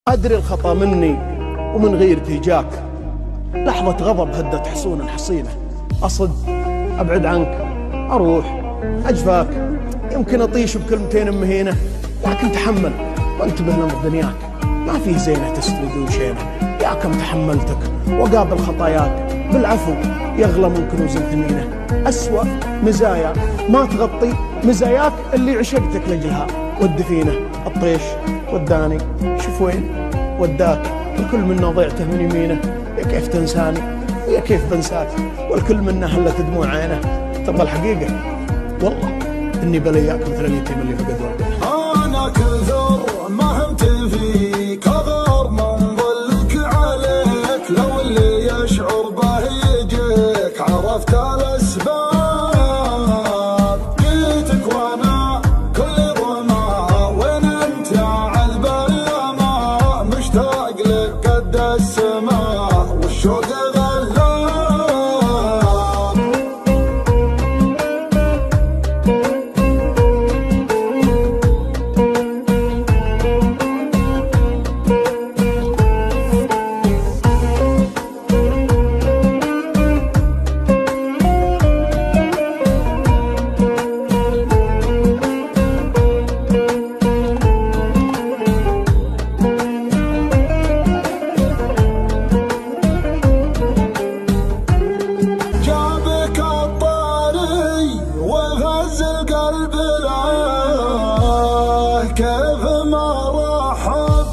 أدري الخطأ مني ومن غيرتي جاك، لحظة غضب هدت حصون حصينة، أصد أبعد عنك أروح أجفاك، يمكن أطيش بكلمتين مهينة، لكن تحمل وانتبه لأمر دنياك، ما فيه زينة تستوي دون شينة، يا كم تحملتك وقابل خطاياك، بالعفو يغلى من كنوز ثمينة، أسوأ مزايا ما تغطي مزاياك اللي عشقتك لجلها، والدفينة الطيش وداني شوف وين وداك، الكل منا ضيعته من يمينه، يا كيف تنساني ويا كيف بنساك، والكل منا هلت دموع عينه، تبغى الحقيقة والله إني بلياك مثل اليتيم اللي فقد والده. أنا كثر ما همت فيك أغار من ظلك عليك، لو اللي يشعر به يجيك عرفت الأسباب، جيتك وأنا كل ظما وين أنت يا عذب اليما، مشتاق لك قد السماء والشوق كيف ما رحب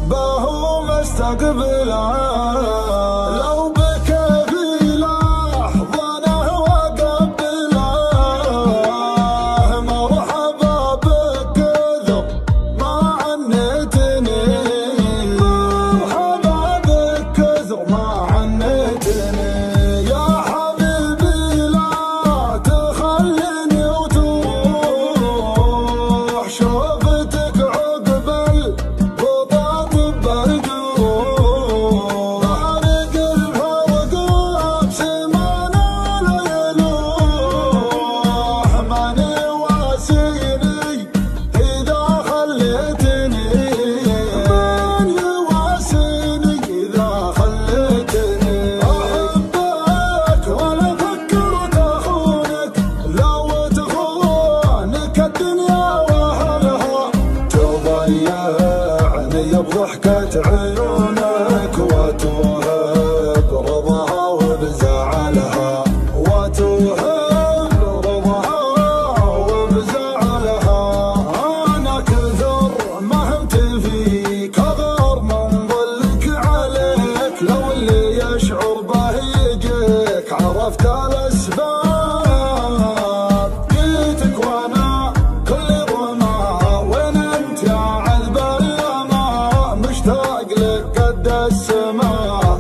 به مستقبله، لو بكى في لحظة وقبله، مرحبا بك كثر ما عنتني، مرحبا بك كثر ما عنتني، يا حبيبي لا تخليني وتروح، شوفتك بضحكة عيونك وتوهب رضاها وبزعلها، وتوهب رضاها وبزعلها، أنا كثر ما همت فيك أغار من ظلك عليك، لو اللي يشعر به يجيك عرفت الأسباب، جيتك وأنا كل ظما وين أنت يا عذب اليما، مشتاق لك قد السماء.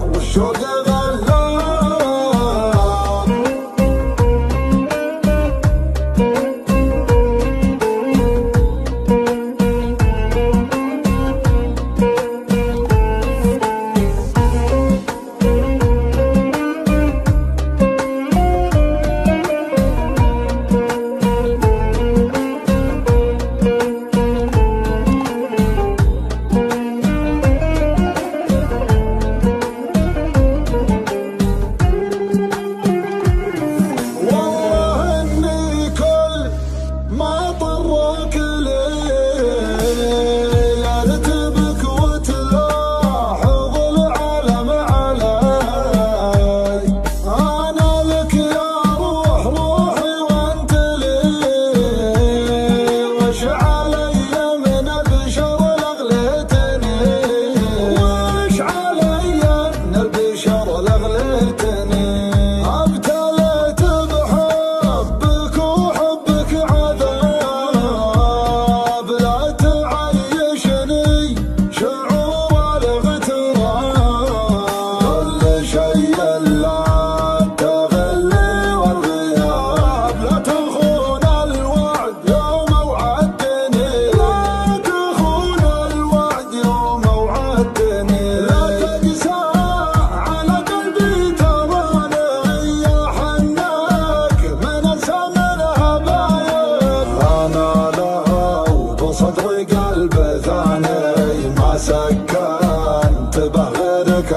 انتبه غيرك